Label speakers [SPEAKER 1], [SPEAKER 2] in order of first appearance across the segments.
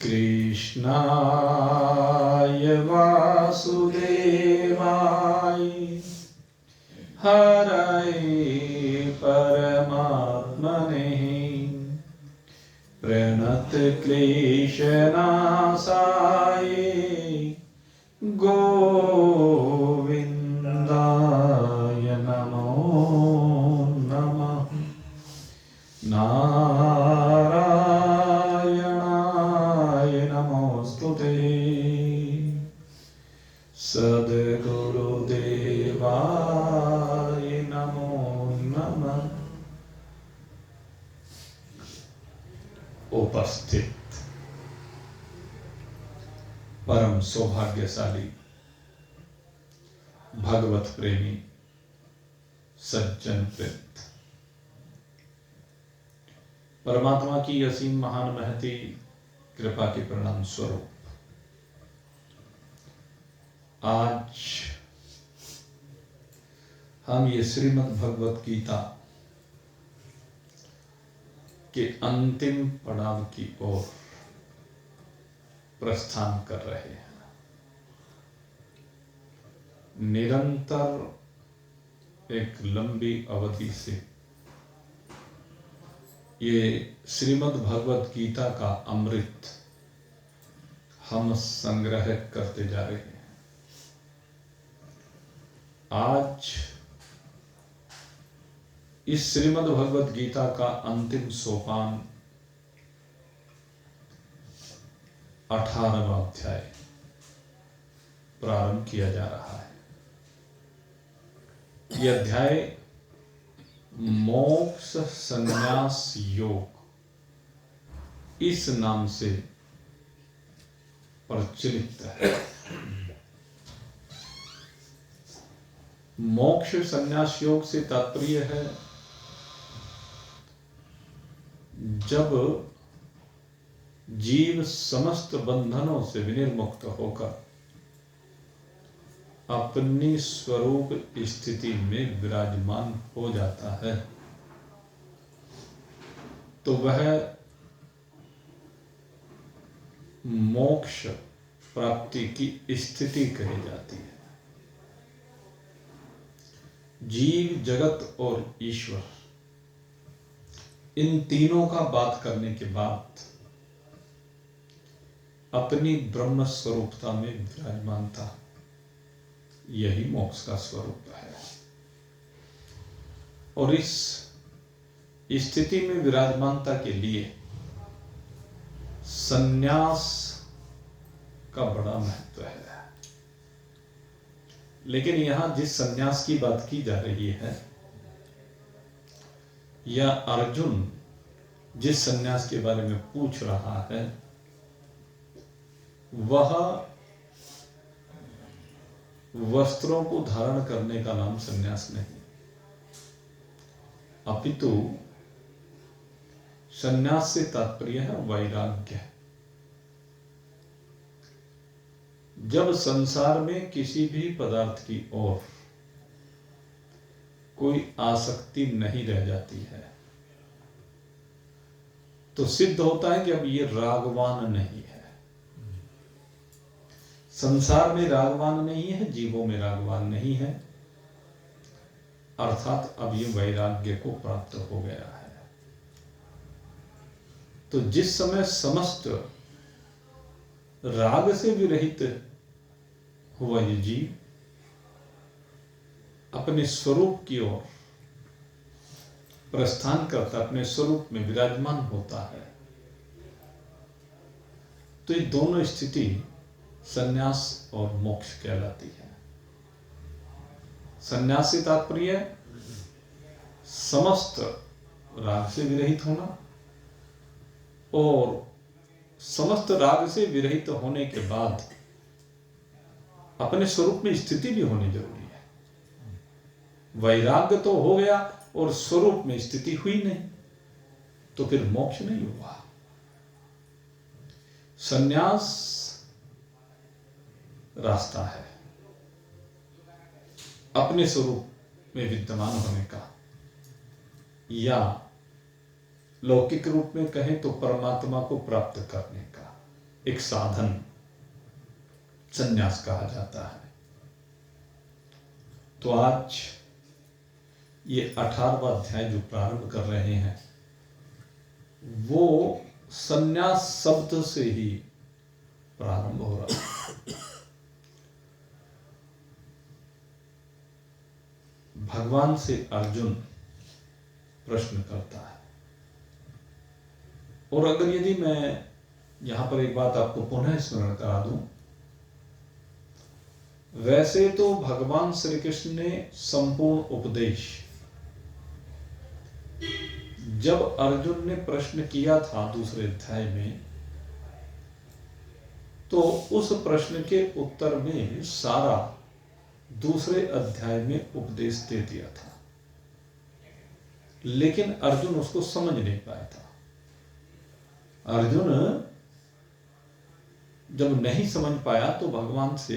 [SPEAKER 1] कृष्णाय वासुदेवाय हरये परमात्मने प्रणतक्लेशनाशाय गोविन्दाय नमो नमः। नारायणाय नमोस्तुते सद्गुरुदेवाय नमो नमः। उपस्थित परम सौभाग्यशाली भगवत प्रेमी सज्जन वृंद, परमात्मा की असीम महान महती कृपा के प्रणाम स्वरूप आज हम ये श्रीमद् भगवत गीता के अंतिम पड़ाव की ओर प्रस्थान कर रहे हैं। निरंतर एक लंबी अवधि से ये श्रीमद् भगवत गीता का अमृत हम संग्रह करते जा रहे हैं। आज इस श्रीमद् भगवत गीता का अंतिम सोपान 18वां अध्याय प्रारंभ किया जा रहा है। यह अध्याय मोक्ष संन्यास योग इस नाम से प्रचलित है। मोक्ष संन्यास योग से तात्पर्य है जब जीव समस्त बंधनों से विनिर्मुक्त होकर अपनी स्वरूप स्थिति में विराजमान हो जाता है तो वह मोक्ष प्राप्ति की स्थिति कही जाती है। जीव, जगत और ईश्वर, इन तीनों का बात करने के बाद अपनी ब्रह्म स्वरूपता में विराजमानता, यही मोक्ष का स्वरूप है। और इस स्थिति में विराजमानता के लिए संन्यास का बड़ा महत्व है। लेकिन यहां जिस संन्यास की बात की जा रही है, या अर्जुन जिस संन्यास के बारे में पूछ रहा है, वह वस्त्रों को धारण करने का नाम संन्यास नहीं, अपितु संन्यास से तात्पर्य है वैराग्य। जब संसार में किसी भी पदार्थ की ओर कोई आसक्ति नहीं रह जाती है तो सिद्ध होता है कि अब ये रागवान नहीं है। संसार में रागवान नहीं है, जीवों में रागवान नहीं है, अर्थात अब ये वैराग्य को प्राप्त हो गया है। तो जिस समय समस्त राग से विरहित हुआ ये जीव अपने स्वरूप की ओर प्रस्थान करता, अपने स्वरूप में विराजमान होता है, तो ये दोनों स्थिति संन्यास और मोक्ष कहलाती है। संन्यास से तात्पर्य समस्त राग से विरहित होना, और समस्त राग से विरहित होने के बाद अपने स्वरूप में स्थिति भी होनी जरूरी है। वैराग्य तो हो गया और स्वरूप में स्थिति हुई नहीं, तो फिर मोक्ष नहीं हुआ। संन्यास रास्ता है अपने स्वरूप में विद्यमान होने का, या लौकिक रूप में कहें तो परमात्मा को प्राप्त करने का। एक साधन संन्यास कहा जाता है। तो आज ये 18वां अध्याय जो प्रारंभ कर रहे हैं वो संन्यास शब्द से ही प्रारंभ हो रहा है। भगवान से अर्जुन प्रश्न करता है, और अगर यदि मैं यहां पर एक बात आपको पुनः स्मरण करा दूं, वैसे तो भगवान श्री कृष्ण ने संपूर्ण उपदेश जब अर्जुन ने प्रश्न किया था दूसरे अध्याय में, तो उस प्रश्न के उत्तर में सारा दूसरे अध्याय में उपदेश दे दिया था, लेकिन अर्जुन उसको समझ नहीं पाया था। अर्जुन जब नहीं समझ पाया तो भगवान से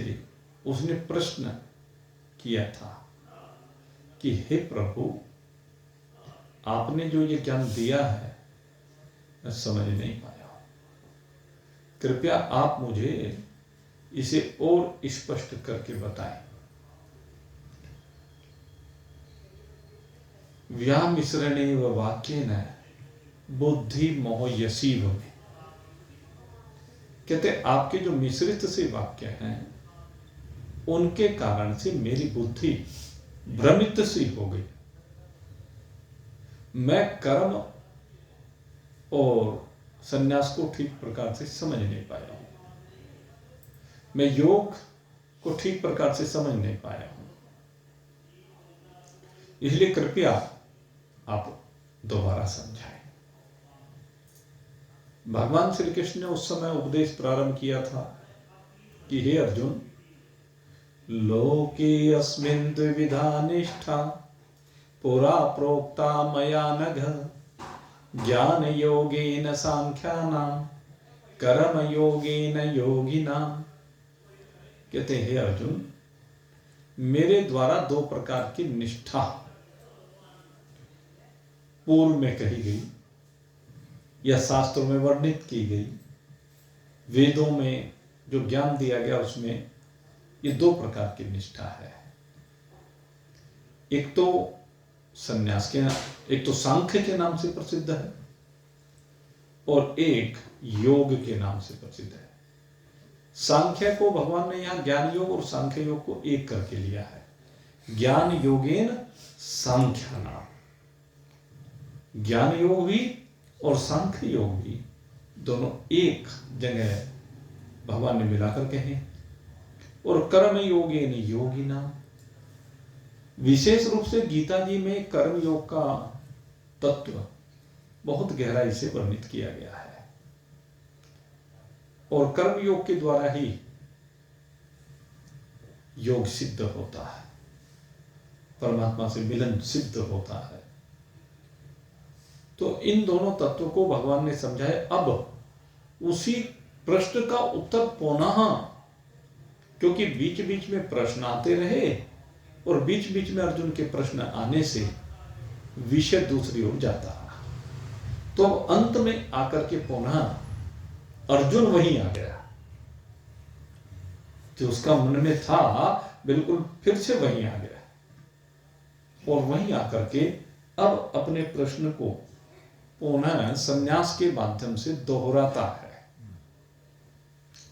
[SPEAKER 1] उसने प्रश्न किया था कि हे प्रभु, आपने जो ये ज्ञान दिया है मैं समझ नहीं पाया, कृपया आप मुझे इसे और स्पष्ट करके बताएं। व्यामिश्रणेव वाक्येन बुद्धि मोहयसीव में, कहते आपके जो मिश्रित से वाक्य हैं उनके कारण से मेरी बुद्धि भ्रमित सी हो गई। मैं कर्म और संन्यास को ठीक प्रकार से समझ नहीं पाया हूं, मैं योग को ठीक प्रकार से समझ नहीं पाया हूं, इसलिए कृपया आप दोबारा समझाएं। भगवान श्री कृष्ण ने उस समय उपदेश प्रारंभ किया था कि हे अर्जुन, लोके अस्मिन् द्विविधा निष्ठा पुरा प्रोक्ता मया नघ, ज्ञान योगेन सांख्यानां कर्म योगेन योगिनां। कहते हैं हे अर्जुन, मेरे द्वारा दो प्रकार की निष्ठा पूर्व में कही गई या शास्त्रों में वर्णित की गई, वेदों में जो ज्ञान दिया गया उसमें ये दो प्रकार की निष्ठा है। एक तो संन्यास के, एक तो सांख्य के नाम से प्रसिद्ध है और एक योग के नाम से प्रसिद्ध है। सांख्य को भगवान ने यहां ज्ञान योग और सांख्य योग को एक करके लिया है, ज्ञान योगेन सांख्यानाम। ज्ञान योग भी और सांख्य योग भी दोनों एक जगह भगवान ने मिलाकर कहे। और कर्म योगेन योगिनाम, विशेष रूप से गीता जी में कर्म योग का तत्व बहुत गहराई से वर्णित किया गया है, और कर्म योग के द्वारा ही योग सिद्ध होता है, परमात्मा से मिलन सिद्ध होता है। तो इन दोनों तत्वों को भगवान ने समझाया। अब उसी प्रश्न का उत्तर पुनः, क्योंकि बीच बीच में प्रश्न आते रहे और बीच बीच में अर्जुन के प्रश्न आने से विषय दूसरी ओर जाता रहा, तो अंत में आकर के पुनः अर्जुन वहीं आ गया जो उसका मन में था, बिल्कुल फिर से वहीं आ गया और वहीं आकर के अब अपने प्रश्न को पुनः संन्यास के माध्यम से दोहराता है।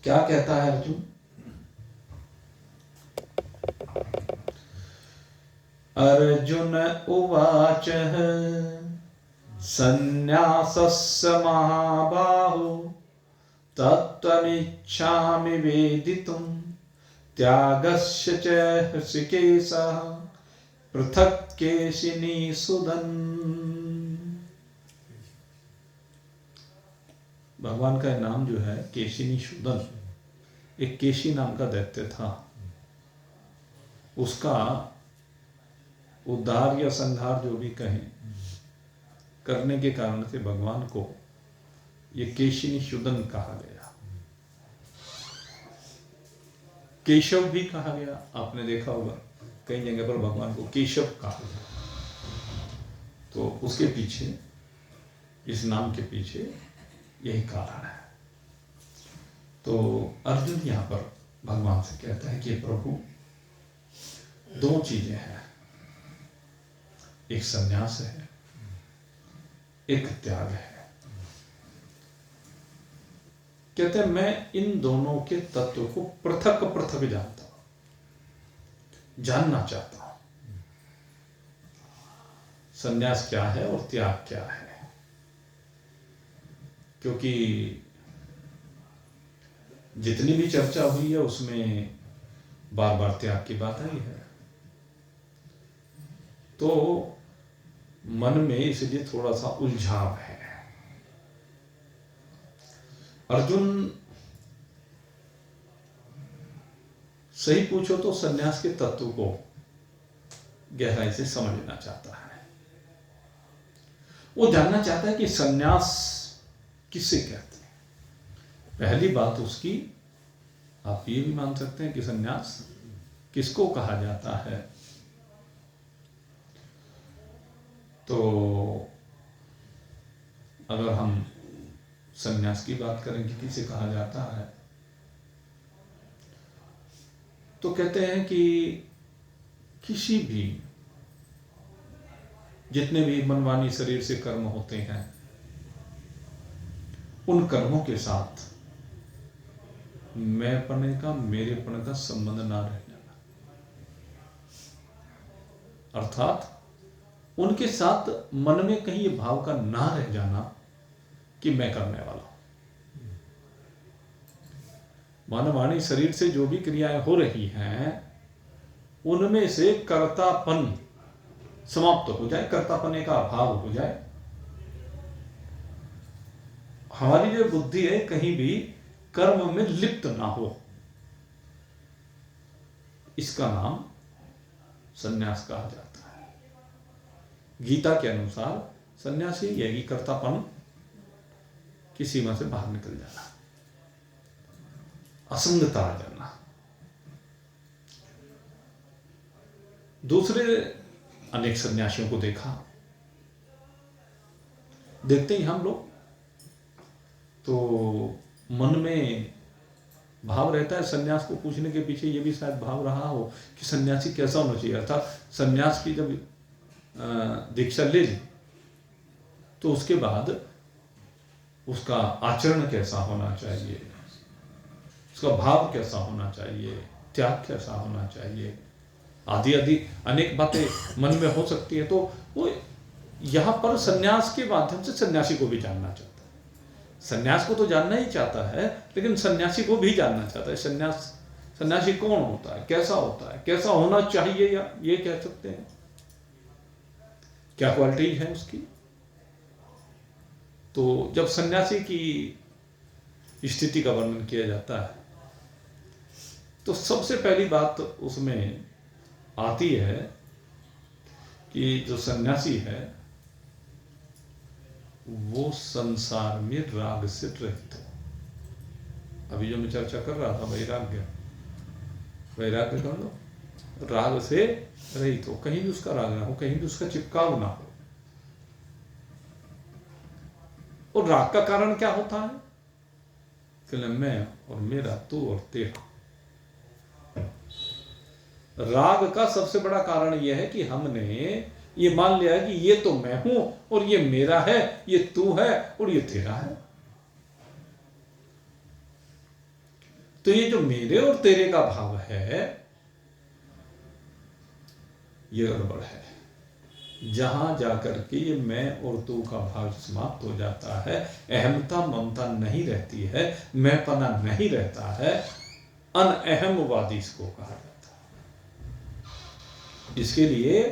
[SPEAKER 1] क्या कहता है अर्जुन? अर्जुन उवाच सन्न्यासस्य महाबाहो तत्त्वमिच्छामि वेदितुं त्यागस्य च ऋषिकेशः पृथक् केशिनीसुदन्। भगवान का नाम जो है केशिनीसुदन, एक केशी नाम का दैत्य था, उसका उद्धार या संहार जो भी कहें करने के कारण से भगवान को ये केशिनीसुदन कहा गया। केशव भी कहा गया, आपने देखा होगा कई जगह पर भगवान को केशव कहा गया। तो उसके पीछे, इस नाम के पीछे यही कारण है। तो अर्जुन यहाँ पर भगवान से कहता है कि प्रभु, दो चीजें हैं, एक संन्यास है, एक त्याग है। कहते हैं मैं इन दोनों के तत्व को पृथक पृथक जानता हूं, जानना चाहता हूं। संन्यास क्या है और त्याग क्या है, क्योंकि जितनी भी चर्चा हुई है उसमें बार बार त्याग की बात आई है, तो मन में इसलिए थोड़ा सा उलझाव है। अर्जुन सही पूछो तो सन्यास के तत्व को गहराई से समझना चाहता है। वो जानना चाहता है कि सन्यास किसे कहते हैं। पहली बात उसकी, आप ये भी मान सकते हैं कि सन्यास किसको कहा जाता है। तो अगर हम सन्यास की बात करें कि किसे कहा जाता है, तो कहते हैं कि किसी भी, जितने भी मनमानी शरीर से कर्म होते हैं, उन कर्मों के साथ मैंपने का, मेरेपन का संबंध ना रह जाना। अर्थात उनके साथ मन में कहीं ये भाव का ना रह जाना कि मैं करने वाला हूं। मनमानी शरीर से जो भी क्रियाएं हो रही हैं, उनमें से कर्तापन समाप्त हो जाए, कर्तापने का अभाव हो जाए। हमारी जो बुद्धि है कहीं भी कर्म में लिप्त ना हो, इसका नाम सन्यास कहा जाता है। गीता के अनुसार सन्यासी यही कर्तापन की सीमा से बाहर निकल जाना, असंगता आ जाना। दूसरे अनेक सन्यासियों को देखते ही हम लोग, तो मन में भाव रहता है। सन्यास को पूछने के पीछे ये भी शायद भाव रहा हो कि सन्यासी कैसा होना चाहिए। अर्थात सन्यास की जब दीक्षा ले ली तो उसके बाद उसका आचरण कैसा होना चाहिए, उसका भाव कैसा होना चाहिए, त्याग कैसा होना चाहिए, आदि आदि अनेक बातें मन में हो सकती है। तो वो यहाँ पर सन्यास के माध्यम से सन्यासी को भी जानना चाहता है। सन्यास को तो जानना ही चाहता है, लेकिन सन्यासी को भी जानना चाहता है। सन्यासी कौन होता है, कैसा होता है, कैसा होना चाहिए, या ये कह सकते हैं क्या क्वालिटी है उसकी। तो जब सन्यासी की स्थिति का वर्णन किया जाता है, तो सबसे पहली बात उसमें आती है कि जो सन्यासी है वो संसार में राग से रहित हो। अभी जो मैं चर्चा कर रहा था वैराग्य कर लो, राग से रहित हो, कहीं भी उसका राग ना हो, कहीं भी उसका चिपकाव ना हो। और राग का कारण क्या होता है कि मैं और मेरा, तू और तेरा। राग का सबसे बड़ा कारण यह है कि हमने ये मान लिया है कि ये तो मैं हूं और ये मेरा है, ये तू है और ये तेरा है। तो ये जो मेरे और तेरे का भाव है, ये गड़बड़ है। जहां जाकर के ये मैं और तू का भाव समाप्त हो जाता है, अहमता ममता नहीं रहती है, मैंपना नहीं रहता है, अनअहमवादी इसको कहा जाता है। इसके लिए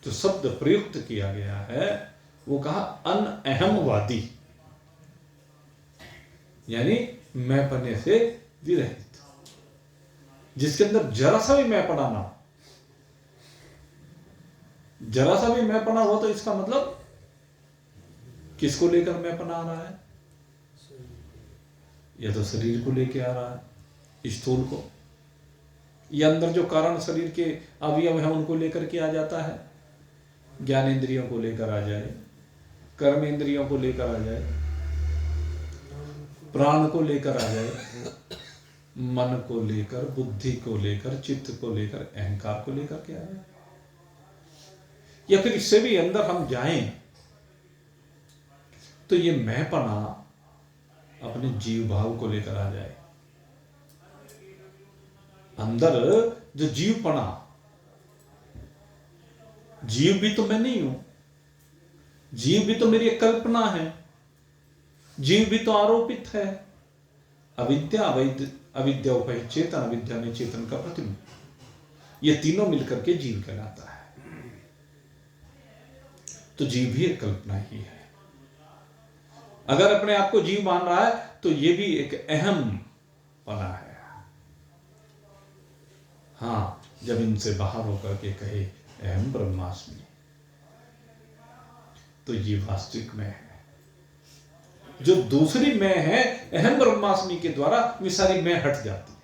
[SPEAKER 1] जो शब्द प्रयुक्त किया गया है वो कहा अनअहमवादी, यानी मैंपने से विरहित, जिसके अंदर जरा सा भी मैंपना ना हो। जरा सा भी मैंपना हो तो इसका मतलब किसको लेकर मैंपना आ रहा है? या तो शरीर को लेकर आ रहा है, स्थूल को, या अंदर जो कारण शरीर के अवयव हैं उनको लेकर के आ जाता है, ज्ञान इंद्रियों को लेकर आ जाए, कर्म इंद्रियों को लेकर आ जाए, प्राण को लेकर आ जाए, मन को लेकर, बुद्धि को लेकर, चित्त को लेकर, अहंकार को लेकर के आ रहे हैं। या फिर इससे भी अंदर हम जाएं तो ये मैंपना अपने जीव भाव को लेकर आ जाए। अंदर जो जीवपना, जीव भी तो मैं नहीं हूं, जीव भी तो मेरी एक कल्पना है, जीव भी तो आरोपित है। अविद्या, अविद्या उपहित चेतन, अविद्या में चेतन का प्रतिबिंब, ये तीनों मिलकर के जीव कहलाता है। तो जीव भी एक कल्पना ही है। अगर अपने आप को जीव मान रहा है तो ये भी एक अहम पना है। हां, जब इनसे बाहर होकर के कहे अहम ब्रह्मास्मि, तो ये वास्तविक मैं है। जो दूसरी मैं है अहम ब्रह्मास्मि के द्वारा वे सारी मैं हट जाती है।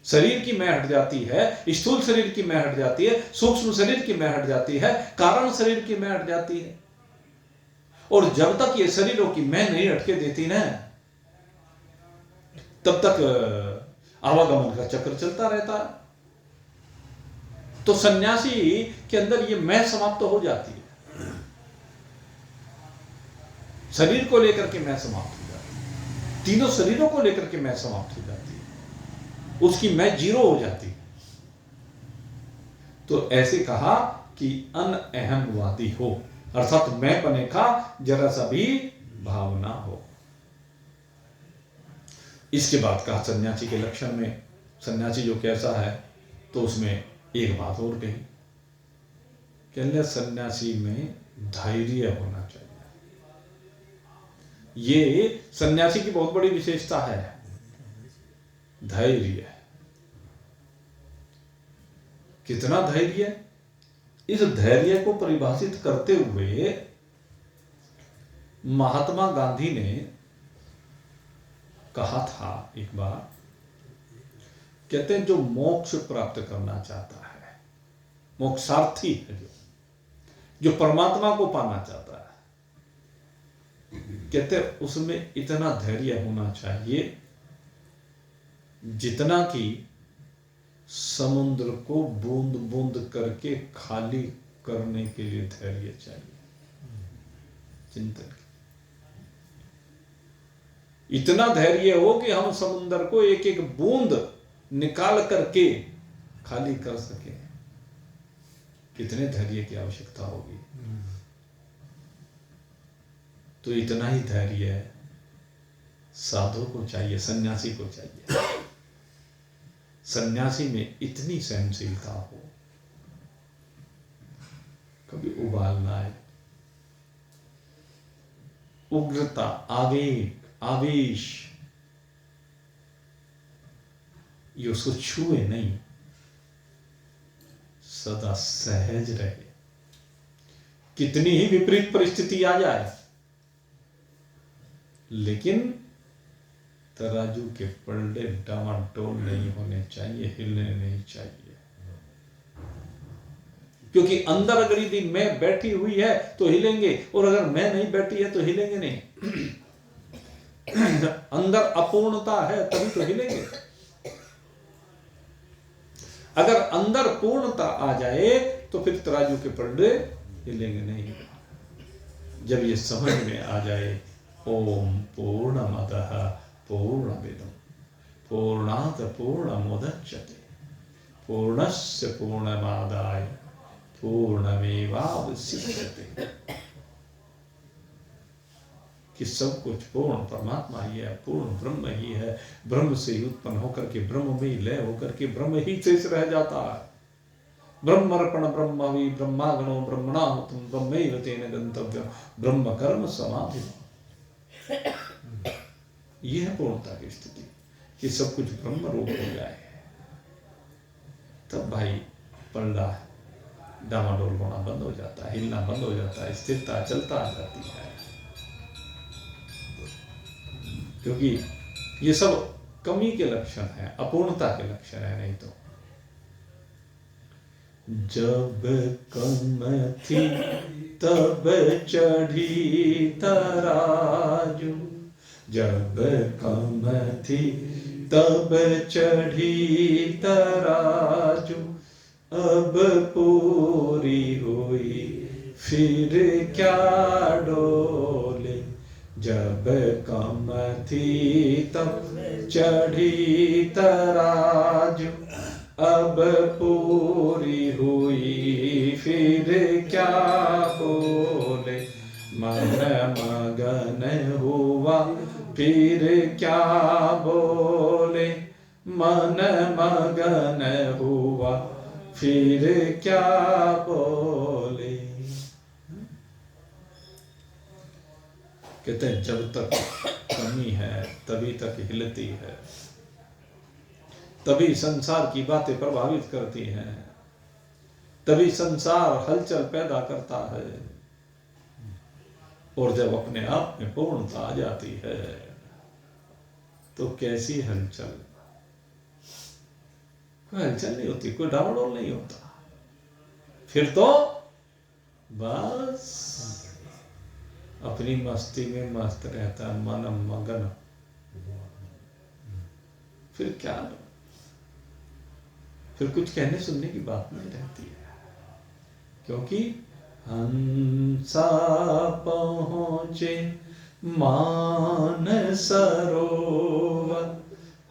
[SPEAKER 1] शरीर की मैं हट जाती है, स्थूल शरीर की मैं हट जाती है, सूक्ष्म शरीर की मैं हट जाती है, कारण शरीर की मैं हट जाती है। और जब तक ये शरीरों की मैं नहीं हटके देती ना, तब तक आवागमन का चक्र चलता रहता है। तो सन्यासी के अंदर ये मैं समाप्त हो जाती है, शरीर को लेकर के मैं समाप्त हो जाती है, तीनों शरीरों को लेकर के मैं समाप्त हो जाती है, उसकी मैं जीरो हो जाती है। तो ऐसे कहा कि अनअहमवादी हो, अर्थात मैं पने का जरा सा भी भावना हो। इसके बाद कहा सन्यासी के लक्षण में, सन्यासी जो कैसा है, तो उसमें एक बात और कही, कहले सन्यासी में धैर्य होना चाहिए। ये सन्यासी की बहुत बड़ी विशेषता है, धैर्य। कितना धैर्य? इस धैर्य को परिभाषित करते हुए महात्मा गांधी ने कहा था एक बार, कहते हैं जो मोक्ष प्राप्त करना चाहता है, मोक्षार्थी है, जो परमात्मा को पाना चाहता है, कहते हैं उसमें इतना धैर्य होना चाहिए जितना कि समुद्र को बूंद बूंद करके खाली करने के लिए धैर्य चाहिए। चिंतन, इतना धैर्य हो कि हम समुद्र को एक एक बूंद निकाल करके खाली कर सके। कितने धैर्य की आवश्यकता होगी? तो इतना ही धैर्य साधु को चाहिए, सन्यासी को चाहिए। सन्यासी में इतनी सहनशीलता हो, कभी उबाल ना आए, उग्रता, आवेग, आवेश ये उसको छुए नहीं, सदा सहज रहे। कितनी ही विपरीत परिस्थिति आ जाए, लेकिन तराजू के पलड़े डामाडोल नहीं होने चाहिए, हिलने नहीं चाहिए। क्योंकि अंदर अगर यदि मैं बैठी हुई है तो हिलेंगे, और अगर मैं नहीं बैठी है तो हिलेंगे नहीं। अंदर अपूर्णता है तभी तो हिलेंगे। अगर अंदर पूर्णता आ जाए तो फिर तराजू के पलड़े हिलेंगे नहीं। जब ये समझ में आ जाए, ओम पूर्णमदः पूर्णमिदं पूर्णात् पूर्णमुदच्यते पूर्णस्य पूर्णमादाय पूर्णमेवावशिष्यते, कि सब कुछ पूर्ण परमात्मा ही है, पूर्ण ब्रह्म ही है। ब्रह्म से ही उत्पन्न होकर के ब्रह्म में ही लय होकर के ब्रह्म ही शेष रह जाता है। ब्रह्मर्पण ब्रह्मवि ब्रह्मागणो ब्रह्मणाहुतं ब्रह्मैव तेन गंतव्यम् ब्रह्म कर्म समाधि। यह है पूर्णता की स्थिति, कि सब कुछ ब्रह्म रूप हो जाए। तब भाई पलड़ा डामाडोल होना बंद हो जाता है, हिलना बंद हो जाता है, स्थिरता चलता आ जाती है। क्योंकि ये सब कमी के लक्षण है, अपूर्णता के लक्षण है। नहीं तो जब कम थी तब चढ़ी तराजू, जब कम थी तब चढ़ी तराजू अब पूरी हुई फिर क्या डोले। जब कम थी तब चढ़ी तराजू अब पूरी हुई फिर क्या बोले। मन मगन हुआ फिर क्या बोले। मन मगन हुआ फिर क्या बोले। कहते हैं जब तक कमी है तभी तक हिलती है, तभी संसार की बातें प्रभावित करती हैं, तभी संसार हलचल पैदा करता है। और जब अपने आप में पूर्णता आ जाती है तो कैसी हलचल, कोई हलचल नहीं होती, कोई डावाडोल नहीं होता। फिर तो बस अपनी मस्ती में मस्त रहता है, मन मगन। फिर क्या, फिर कुछ कहने सुनने की बात नहीं रहती है, क्योंकि हंसा पहुंचे मान सरोवर।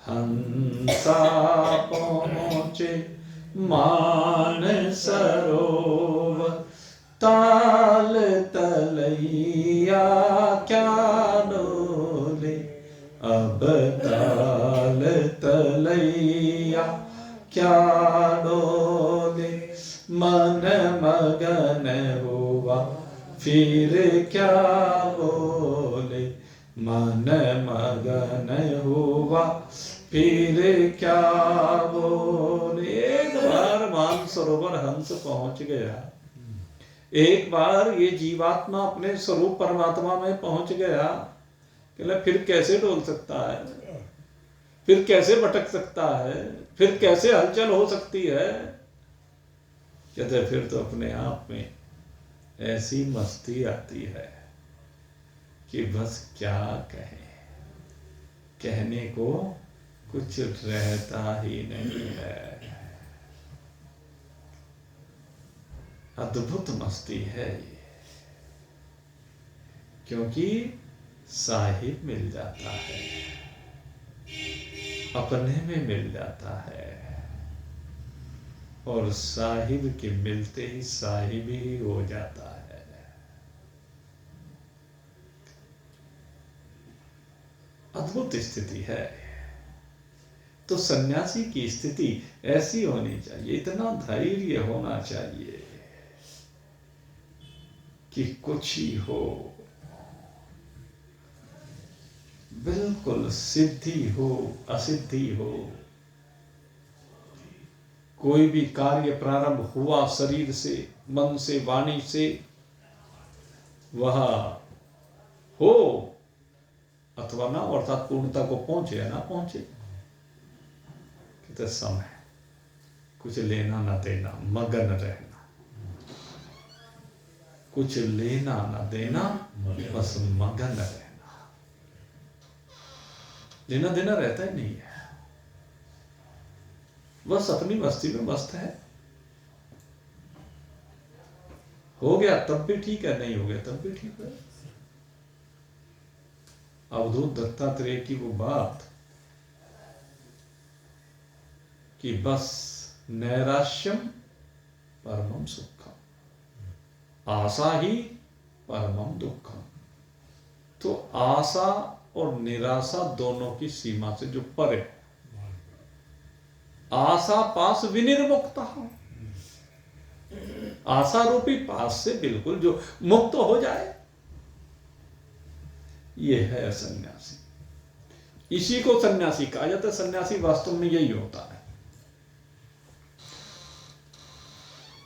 [SPEAKER 1] हंसा पहुंचे मान सरोवर। ताल तलैया क्या डोले। अब ताल तलैया क्या डोले। मन मगन हुआ फिर क्या बोले। मन मगन हुआ फिर क्या बोले। एक बार मानसरोवर हंस पहुंच गया, एक बार ये जीवात्मा अपने स्वरूप परमात्मा में पहुंच गया, कहला फिर कैसे डोल सकता है, फिर कैसे भटक सकता है, फिर कैसे हलचल हो सकती है। कहते फिर तो अपने आप में ऐसी मस्ती आती है कि बस क्या कहें, कहने को कुछ रहता ही नहीं है। अद्भुत मस्ती है ये, क्योंकि साहिब मिल जाता है, अपने में मिल जाता है, और साहिब के मिलते ही साहिब ही हो जाता है। अद्भुत स्थिति है। तो सन्यासी की स्थिति ऐसी होनी चाहिए, इतना धैर्य होना चाहिए कि कुछ ही हो, बिल्कुल सिद्धि हो असिद्धि हो, कोई भी कार्य प्रारंभ हुआ शरीर से, मन से, वाणी से, वह हो अथवा ना, अर्थात पूर्णता को पहुंचे या ना पहुंचे, कितने समय, कुछ लेना ना देना, मगन रहना, कुछ लेना ना देना, बस मगन रहना, लेना देना रहता ही नहीं है, बस अपनी मस्ती में मस्त है। हो गया तब भी ठीक है, नहीं हो गया तब भी ठीक है। अवधूत दत्तात्रेय की वो बात कि बस नैराश्यम परमम सुखम, आशा ही परमम दुखम। तो आशा और निराशा दोनों की सीमा से जो परे, आशा पास विनिर्मुक्ता, आशा रूपी पास से बिल्कुल जो मुक्त हो जाए, ये है सन्यासी। इसी को सन्यासी कहा जाता है। सन्यासी वास्तव में यही होता है,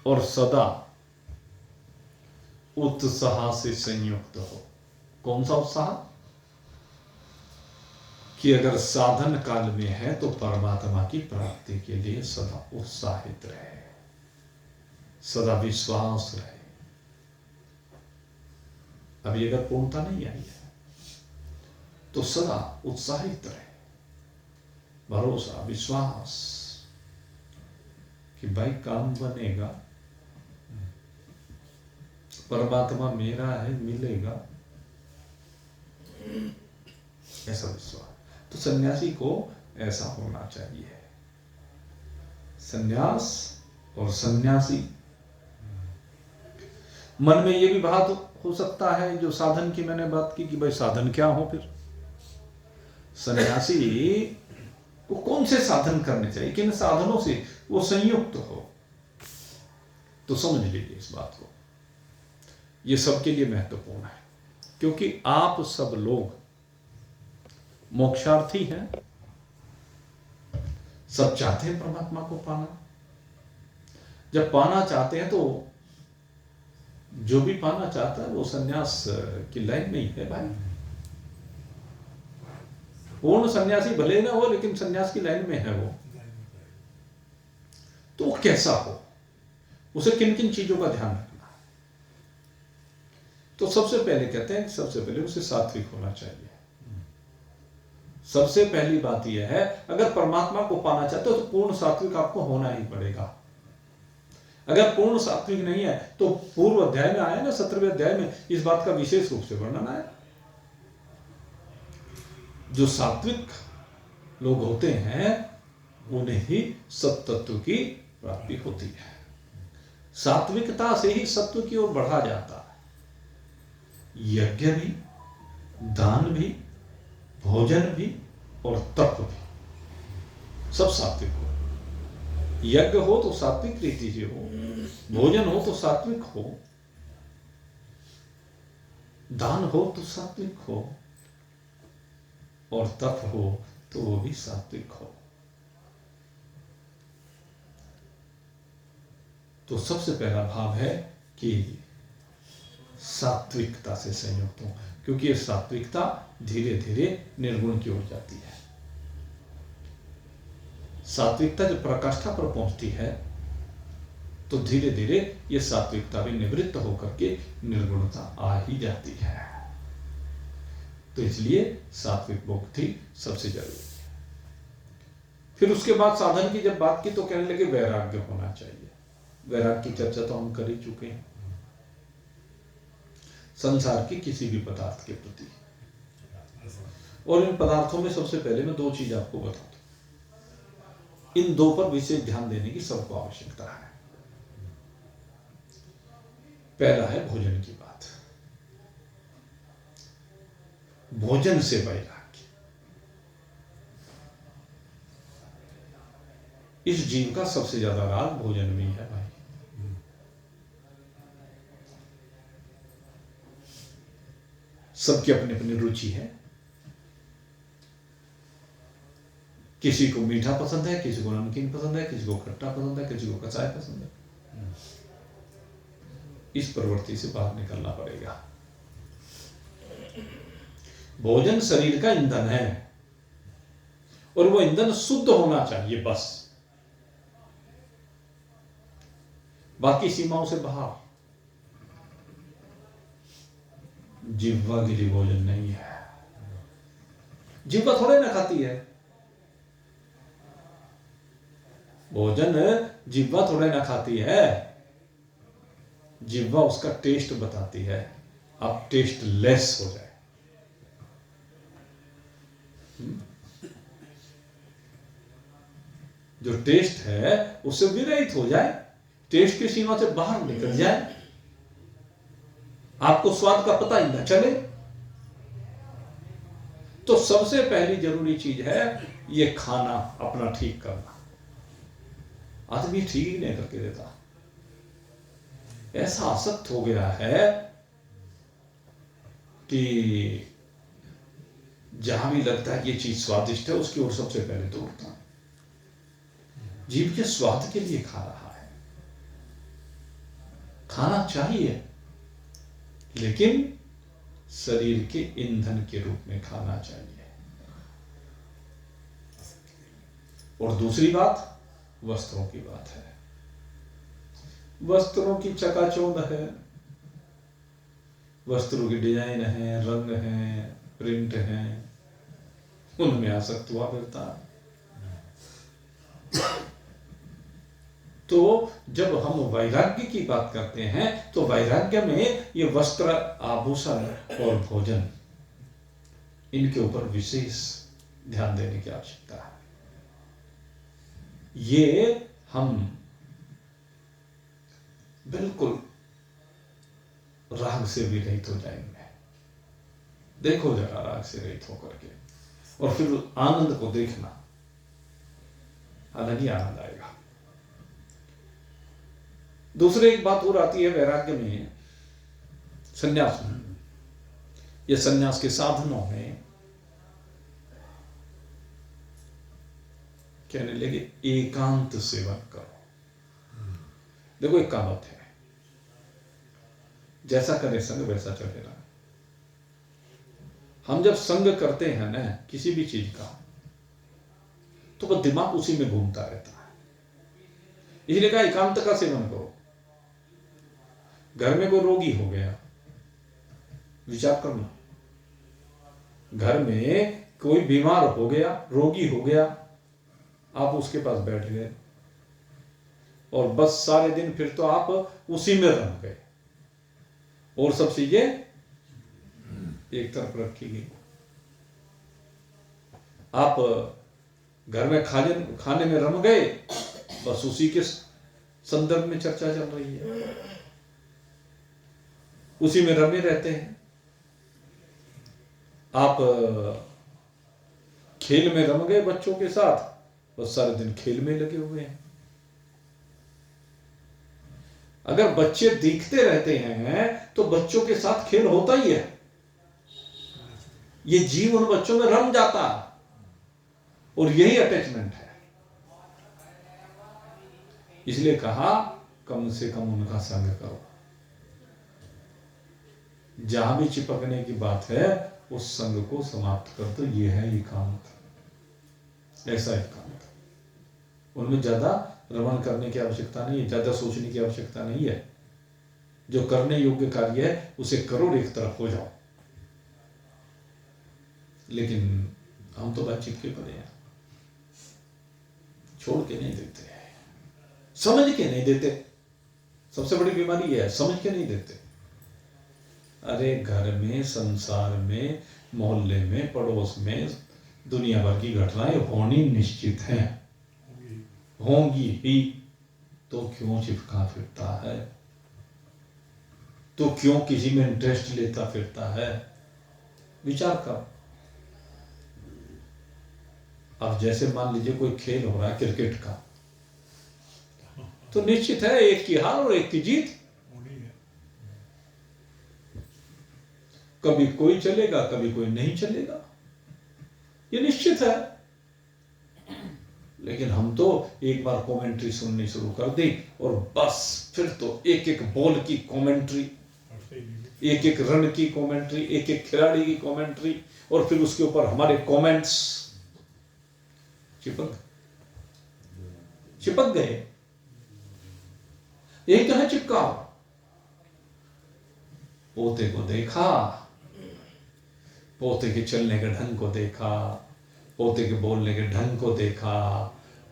[SPEAKER 1] और सदा उत्साह से संयुक्त हो। कौन सा उत्साह? कि अगर साधन काल में है तो परमात्मा की प्राप्ति के लिए सदा उत्साहित रहे, सदा विश्वास रहे। अभी अगर पूर्णता नहीं आई है तो सदा उत्साहित रहे, भरोसा, विश्वास कि भाई काम बनेगा, परमात्मा मेरा है, मिलेगा, ऐसा विश्वास। तो सन्यासी को ऐसा होना चाहिए। सन्यास और सन्यासी, मन में ये भी बात हो सकता है जो साधन की मैंने बात की कि भाई साधन क्या हो, फिर सन्यासी को कौन से साधन करने चाहिए, किन साधनों से वो संयुक्त हो। तो समझ लीजिए इस बात को, ये सबके लिए महत्वपूर्ण है, क्योंकि आप सब लोग मोक्षार्थी हैं, सब चाहते हैं परमात्मा को पाना। जब पाना चाहते हैं तो जो भी पाना चाहता है वो सन्यास की लाइन में ही है भाई। पूर्ण सन्यासी भले ना हो, लेकिन सन्यास की लाइन में है वो। तो वो कैसा हो, उसे किन किन चीजों का ध्यान रखना है। तो सबसे पहले कहते हैं कि सबसे पहले उसे सात्विक होना चाहिए। सबसे पहली बात यह है, अगर परमात्मा को पाना चाहते हो तो पूर्ण सात्विक आपको होना ही पड़ेगा। अगर पूर्ण सात्विक नहीं है तो पूर्व अध्याय में आया ना, 17वें अध्याय में इस बात का विशेष रूप से वर्णन आया। जो सात्विक लोग होते हैं उन्हें ही सत्तत्व की प्राप्ति होती है। सात्विकता से ही सत्व की ओर बढ़ा जाता है। यज्ञ भी, दान भी, भोजन भी और तप भी सब सात्विक हो। यज्ञ हो तो सात्विक रीति से हो, भोजन हो तो सात्विक हो, दान हो तो सात्विक हो, और तप हो तो वो भी सात्विक हो। तो सबसे पहला भाव है कि सात्विकता से संयुक्त हो, क्योंकि ये सात्विकता धीरे धीरे निर्गुण की ओर जाती है। सात्विकता जब पराकाष्ठा पर पहुंचती है तो धीरे धीरे ये सात्विकता भी निवृत्त होकर के निर्गुणता आ ही जाती है। तो इसलिए सात्विक मुक्ति सबसे जरूरी है। फिर उसके बाद साधन की जब बात की तो कहने लगे वैराग्य होना चाहिए। वैराग्य की चर्चा तो हम कर ही चुके हैं। संसार के किसी भी पदार्थ के प्रति, और इन पदार्थों में सबसे पहले मैं दो चीज आपको बता दूं। इन दो पर विशेष ध्यान देने की सबको आवश्यकता है। पहला है भोजन की बात। भोजन से वैराग्य, इस जीव का सबसे ज्यादा राग भोजन में ही है भाई। सबकी अपनी अपनी रुचि है। किसी को मीठा पसंद है, किसी को नमकीन पसंद है, किसी को खट्टा पसंद है, किसी को कचाय पसंद है। इस प्रवृत्ति से बाहर निकलना पड़ेगा। भोजन शरीर का ईंधन है और वो ईंधन शुद्ध होना चाहिए, बस। बाकी सीमाओं से बाहर जिह्वा के लिए भोजन नहीं है। जिह्वा थोड़े ना खाती है भोजन, जिह्वा थोड़े ना खाती है। जिह्वा उसका टेस्ट बताती है, आप टेस्ट लेस हो जाए। जो टेस्ट है उससे विरहित हो जाए, टेस्ट की सीमा से बाहर निकल जाए, आपको स्वाद का पता ही न चले। तो सबसे पहली जरूरी चीज है ये खाना अपना ठीक करना। आदमी ठीक ही नहीं करके देता, ऐसा आसक्त हो गया है कि जहां भी लगता है ये चीज स्वादिष्ट है उसकी ओर सबसे पहले दौड़ता। जीव के स्वाद के लिए खा रहा है। खाना चाहिए लेकिन शरीर के ईंधन के रूप में खाना चाहिए। और दूसरी बात वस्त्रों की बात है। वस्त्रों की चकाचौंध है, वस्त्रों की डिजाइन है, रंग है, प्रिंट है, उनमें आसक्त हुआ फिरता है। तो जब हम वैराग्य की बात करते हैं तो वैराग्य में ये वस्त्र, आभूषण और भोजन, इनके ऊपर विशेष ध्यान देने की आवश्यकता है। ये हम बिल्कुल राग से भी रहित हो जाएंगे। देखो जरा राग से रहित होकर के, और फिर आनंद को देखना, अलग ही आनंद आएगा। दूसरी एक बात और आती है वैराग्य में, संन्यास में, या संन्यास के साधनों में कहने लगे एकांत सेवन करो। देखो एक कहावत है, जैसा करे संग वैसा चलेगा। हम जब संग करते हैं ना किसी भी चीज का, तो वह दिमाग उसी में घूमता रहता है। इसलिए कहा एकांत का सेवन करो। घर में कोई रोगी हो गया, विचार करना, घर में कोई बीमार हो गया, रोगी हो गया, आप उसके पास बैठ गए और बस सारे दिन फिर तो आप उसी में रह गए और सब चीजें एक तरफ रखी गई। आप घर में खाने में रम गए, बस उसी के संदर्भ में चर्चा चल रही है, उसी में रमे रहते हैं। आप खेल में रम गए बच्चों के साथ, बस सारे दिन खेल में लगे हुए हैं। अगर बच्चे दिखते रहते हैं तो बच्चों के साथ खेल होता ही है। ये जीव उन बच्चों में रम जाता है और यही अटैचमेंट है। इसलिए कहा कम से कम उनका संग करो। जहां भी चिपकने की बात है उस संग को समाप्त कर दो। ये है एकांत, ऐसा एकांत। उनमें ज्यादा रमण करने की आवश्यकता नहीं है, ज्यादा सोचने की आवश्यकता नहीं है। जो करने योग्य कार्य है उसे करो और एक तरफ हो जाओ। लेकिन हम तो बस चिपके पड़े हैं, छोड़ के नहीं देते, समझ के नहीं देते। सबसे बड़ी बीमारी है, समझ के नहीं देते। अरे घर में, संसार में, मोहल्ले में, पड़ोस में दुनिया भर की घटनाएं होनी निश्चित हैं, होंगी ही। तो क्यों चिपका फिरता है? तो क्यों किसी में इंटरेस्ट लेता फिरता है? विचार कर। अब जैसे मान लीजिए कोई खेल हो रहा है क्रिकेट का, तो निश्चित है एक की हार और एक की जीत। कभी कोई चलेगा, कभी कोई नहीं चलेगा, ये निश्चित है। लेकिन हम तो एक बार कमेंट्री सुननी शुरू कर दी और बस फिर तो एक एक बॉल की कमेंट्री, एक एक रन की कमेंट्री, एक एक खिलाड़ी की कमेंट्री, और फिर उसके ऊपर हमारे कमेंट्स। चिपक गए। यही तो है चिपकाव। पोते को देखा, पोते के चलने के ढंग को देखा, पोते के बोलने के ढंग को देखा,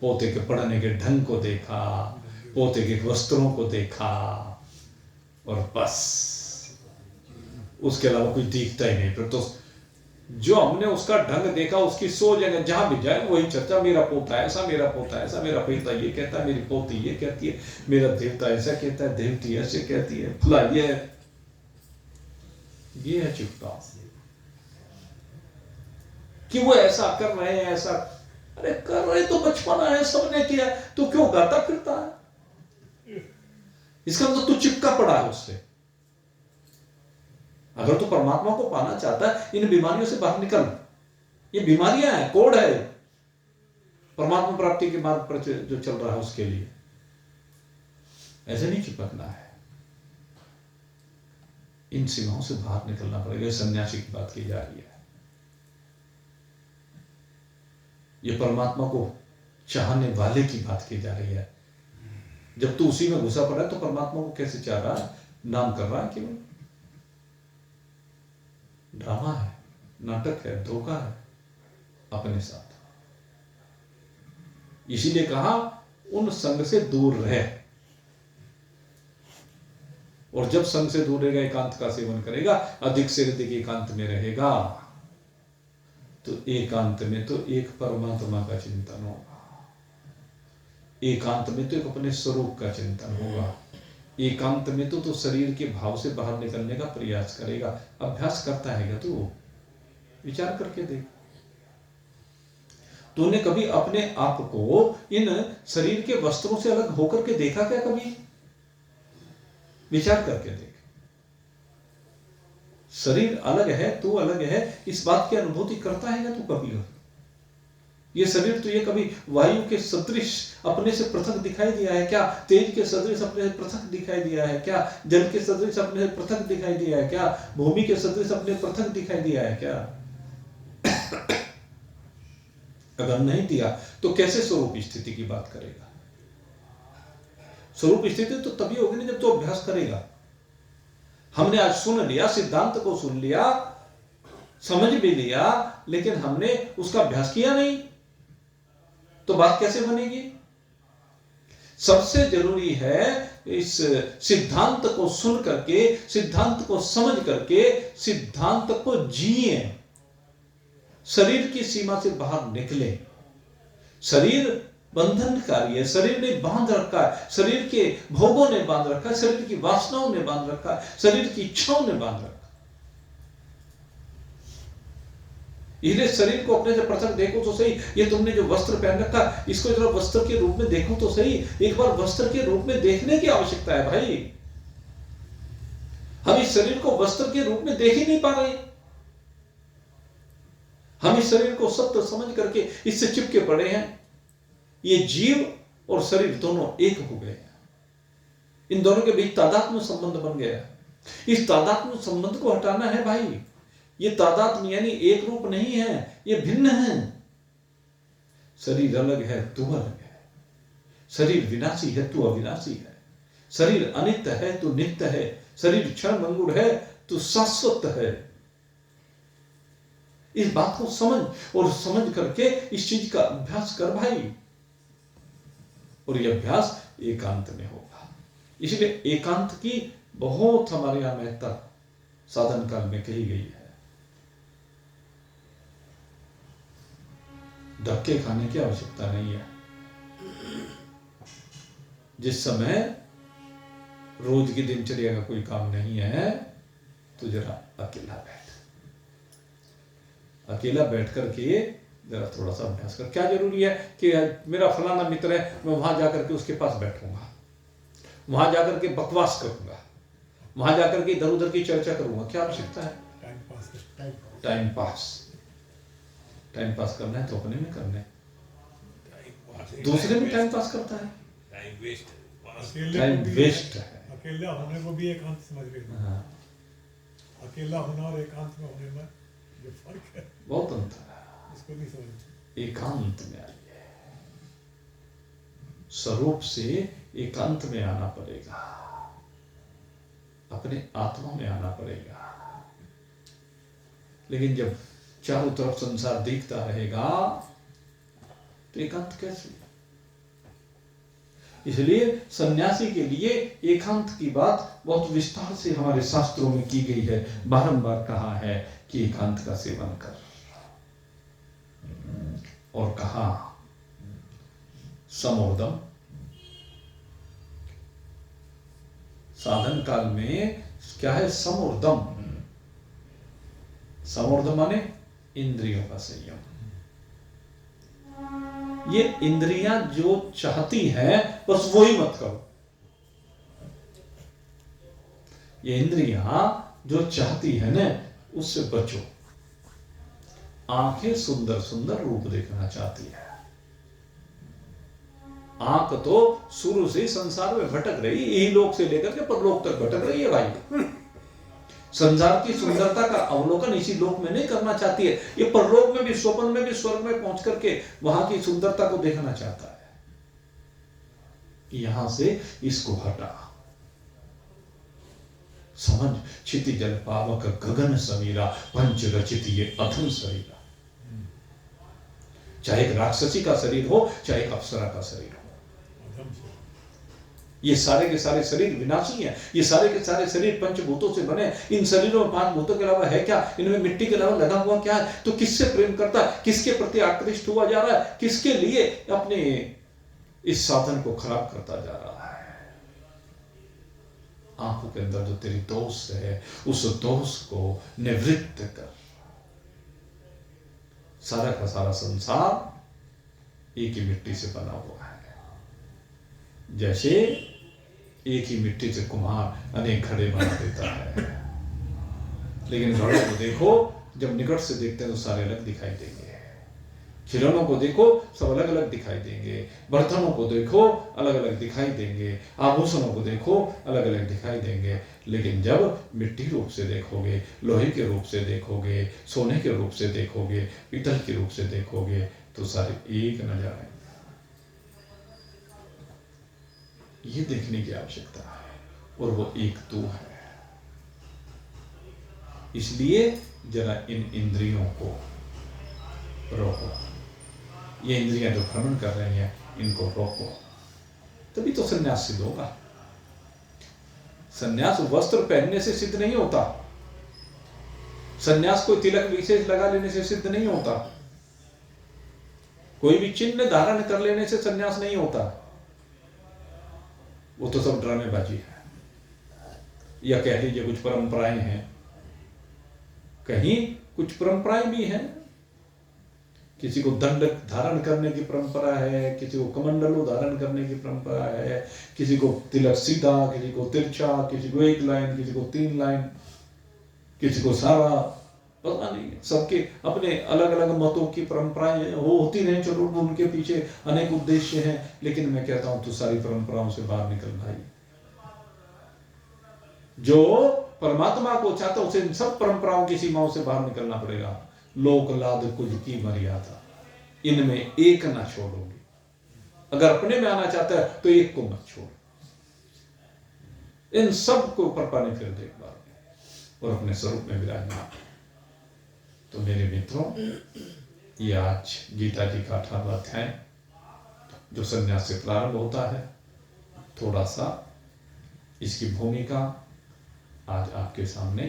[SPEAKER 1] पोते के पढ़ने के ढंग को देखा, पोते के वस्त्रों को देखा, और बस उसके अलावा कुछ दिखता ही नहीं। फिर तो जो हमने उसका ढंग देखा, उसकी सोच, जगह जहां भी जाए वही चर्चा। मेरा पोता ऐसा, मेरा पोता ऐसा, मेरा पोता ये कहता है, मेरी पोती ये कहती है, मेरा देवता ऐसा कहता है, देवती ऐसे कहती है, फला ये है चिपकाव कि वो ऐसा कर रहे हैं, ऐसा। अरे कर रहे तो बचपना है, सबने किया, तो क्यों गाता फिरता है? इसका मतलब तू चिपका पड़ा है उससे। अगर तू परमात्मा को पाना चाहता है, इन बीमारियों से बाहर निकल। ये बीमारियां हैं, कोड है परमात्मा प्राप्ति के मार्ग पर जो चल रहा है उसके लिए। ऐसे नहीं चिपकना है, इन सीमाओं से बाहर निकलना पड़ेगा। सन्यासी की बात की जा रही है। ये परमात्मा को चाहने वाले की बात की जा रही है। जब तू उसी में घुसा पड़ा है तो परमात्मा को कैसे चाह रहा है? नाम कर रहा है केवल। ड्रामा है, नाटक है, धोखा है अपने साथ। इसीलिए कहा उन संग से दूर रहे, और जब संग से दूर रहेगा, एकांत का सेवन करेगा, अधिक से अधिक एकांत में रहेगा, तो एकांत में तो एक परमात्मा का चिंतन होगा, एकांत में तो एक अपने स्वरूप का चिंतन होगा, एकांत में तो शरीर के भाव से बाहर निकलने का प्रयास करेगा। अभ्यास करता है क्या तू? विचार करके देख। तूने कभी अपने आप को इन शरीर के वस्त्रों से अलग होकर के देखा क्या कभी? विचार करके देख। शरीर अलग है, तू अलग है, इस बात की अनुभूति करता है क्या तू कभी? ये शरीर तुझे कभी वायु के सदृश अपने से पृथक दिखाई दिया है क्या? तेज के सदृश अपने से पृथक दिखाई दिया है क्या? जल के सदृश अपने से पृथक दिखाई दिया है क्या? भूमि के सदृश अपने पृथक दिखाई दिया है क्या? अगर नहीं दिया तो कैसे स्वरूप स्थिति की बात करेगा? स्वरूप स्थिति तो तभी होगी ना जब तो अभ्यास करेगा। हमने आज सुन लिया, सिद्धांत को सुन लिया, समझ भी लिया, लेकिन हमने उसका अभ्यास किया नहीं, तो बात कैसे बनेगी? सबसे जरूरी है इस सिद्धांत को सुन करके, सिद्धांत को समझ करके, सिद्धांत को जिए, शरीर की सीमा से बाहर निकले। शरीर बंधनकारी है, शरीर ने बांध रखा है, शरीर के भोगों ने बांध रखा है, शरीर की वासनाओं ने बांध रखा है, शरीर की इच्छाओं ने बांध रखा है। इसलिए शरीर को अपने से पृथक देखो तो सही। ये तुमने जो वस्त्र पहन रखा, इसको जरा वस्त्र के रूप में देखो तो सही। एक बार वस्त्र के रूप में देखने की आवश्यकता है भाई। हम इस शरीर को वस्त्र के रूप में देख ही नहीं पा रहे। हम इस शरीर को सत्य समझ करके इससे चिपके पड़े हैं। ये जीव और शरीर दोनों एक हो गए हैं। इन दोनों के बीच तादात्म्य संबंध बन गया। इस तादात्म्य संबंध को हटाना है भाई। ये तादात्म्य यानी एक रूप नहीं है, ये भिन्न है। शरीर अलग है, तू अलग है। शरीर विनाशी है, तू अविनाशी है। शरीर अनित्य है, तू नित्य है। शरीर क्षण भंगुर है, तू शाश्वत है। इस बात को समझ, और समझ करके इस चीज का अभ्यास कर भाई। और यह अभ्यास एकांत में होगा। इसलिए एकांत की बहुत हमारे यहां महत्ता साधन काल में कही गई है। धक्के खाने की आवश्यकता नहीं है। जिस समय रोज की दिनचर्या का कोई काम नहीं है, तो जरा अकेला बैठ करके जरा थोड़ा सा अभ्यास कर। क्या जरूरी है कि मेरा फलाना मित्र है, मैं वहां जाकर के उसके पास बैठूंगा, वहां जाकर के बकवास करूंगा, वहां जाकर के इधर उधर की चर्चा करूंगा? क्या आवश्यकता है? टाइम पास करना है तो अपने में करना है। दूसरे में टाइम पास करता है, टाइम वेस्ट है।
[SPEAKER 2] अकेला होने को भी एकांत समझ लेना। अकेला होना और एकांत में होने में जो फर्क है,
[SPEAKER 1] बहुत अंतर है।
[SPEAKER 2] इसको नहीं समझ।
[SPEAKER 1] एकांत में आइए, स्वरूप से एकांत में आना पड़ेगा, अपने आत्मा में आना पड़ेगा। लेकिन जब चारों तरफ संसार दिखता रहेगा तो एकांत कैसे? इसलिए सन्यासी के लिए एकांत की बात बहुत विस्तार से हमारे शास्त्रों में की गई है। बारंबार कहा है कि एकांत का सेवन कर, और कहा समोदम। साधन काल में क्या है? समोर्दम। समोर्दम माने इंद्रियों का संयम। ये इंद्रियां जो चाहती हैं बस वो ही मत करो। ये इंद्रियां जो चाहती है ना, उससे बचो। आंखें सुंदर सुंदर रूप देखना चाहती है। आंख तो शुरू से संसार में भटक रही, यही लोक से लेकर के परलोक तक भटक रही है भाई। संसार की सुंदरता का अवलोकन इसी लोक में नहीं करना चाहती है, ये परलोक में भी, स्वप्न में भी, स्वर्ग में पहुंच करके वहां की सुंदरता को देखना चाहता है। यहां से इसको हटा। समझ, क्षिति जल पावक गगन समीरा, पंच रचित ये अथम शरीरा। चाहे एक राक्षसी का शरीर हो, चाहे एक अप्सरा का शरीर हो।
[SPEAKER 2] अधम से
[SPEAKER 1] ये सारे के सारे शरीर विनाशी हैं। ये सारे के सारे शरीर पंचभूतों से बने। इन शरीरों में पांच भूतों के अलावा है क्या? इनमें मिट्टी के अलावा लगा हुआ क्या है? तो किससे प्रेम करता है? किसके प्रति आकृष्ट हुआ जा रहा है? किसके लिए अपने इस साधन को खराब करता जा रहा है? आंखों के अंदर जो तेरी दोष है, उस दोष को निवृत्त कर। सारा का सारा संसार एक ही मिट्टी से बना हुआ है। जैसे एक ही मिट्टी से कुम्हार अनेक घड़े बना देता है, लेकिन घड़ों को देखो, जब निकट से देखते हैं तो सारे अलग दिखाई देंगे। खिलौनों को देखो, सब अलग अलग दिखाई देंगे। बर्तनों को देखो, अलग अलग दिखाई देंगे। आभूषणों को देखो, अलग अलग दिखाई देंगे। लेकिन जब मिट्टी रूप से देखोगे, लोहे के रूप से देखोगे, सोने के रूप से देखोगे, पीतल के रूप से देखोगे, तो सारे एक नजर आएंगे। ये देखने की आवश्यकता है, और वो एक तू है। इसलिए जरा इन इंद्रियों को रोको। ये इंद्रियां जो भ्रमण कर रही हैं, इनको रोको, तभी तो संन्यास सिद्ध होगा। संन्यास वस्त्र पहनने से सिद्ध नहीं होता। संन्यास कोई तिलक विशेष लगा लेने से सिद्ध नहीं होता। कोई भी चिन्ह धारण कर लेने से संन्यास नहीं होता। वो तो सब ड्रामेबाजी है, या कह लीजिए कुछ परंपराएं हैं। कहीं कुछ परंपराएं भी हैं। किसी को दंड धारण करने की परंपरा है, किसी को कमंडलू धारण करने की परंपरा है, किसी को तिलक सीधा, किसी को तिरछा, किसी को एक लाइन, किसी को 3 लाइन, किसी को सारा, पता नहीं। सबके अपने अलग अलग मतों की परंपराएं वो होती रहे, चलो उनके पीछे अनेक उद्देश्य हैं। लेकिन मैं कहता हूं, तू सारी परंपराओं से बाहर निकल भाई। जो परमात्मा को चाहता, उसे इन सब परंपराओं की सीमाओं से बाहर निकलना पड़ेगा। लोक लाद कुछ की मर्यादा, इनमें एक ना छोड़ोगे। अगर अपने में आना चाहता है तो एक को मत छोड़। इन सब को ऊपर पानी फिर देख बार और अपने स्वरूप में विराजमान। तो मेरे मित्रों, ये आज गीता जी का 18वां अध्याय जो संन्यास से प्रारंभ होता है, थोड़ा सा इसकी भूमिका आज आपके सामने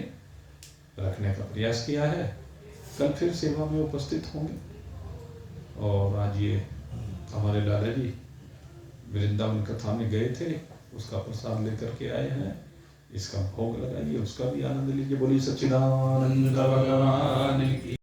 [SPEAKER 1] रखने का प्रयास किया है। कल फिर सेवा में उपस्थित होंगे। और आज ये हमारे लाला जी वृंदावन कथा में गए थे, उसका प्रसाद लेकर के आए हैं। इसका भोग लगाइए, उसका भी आनंद लीजिए। बोलिए सच्चिदानंद भगवान की।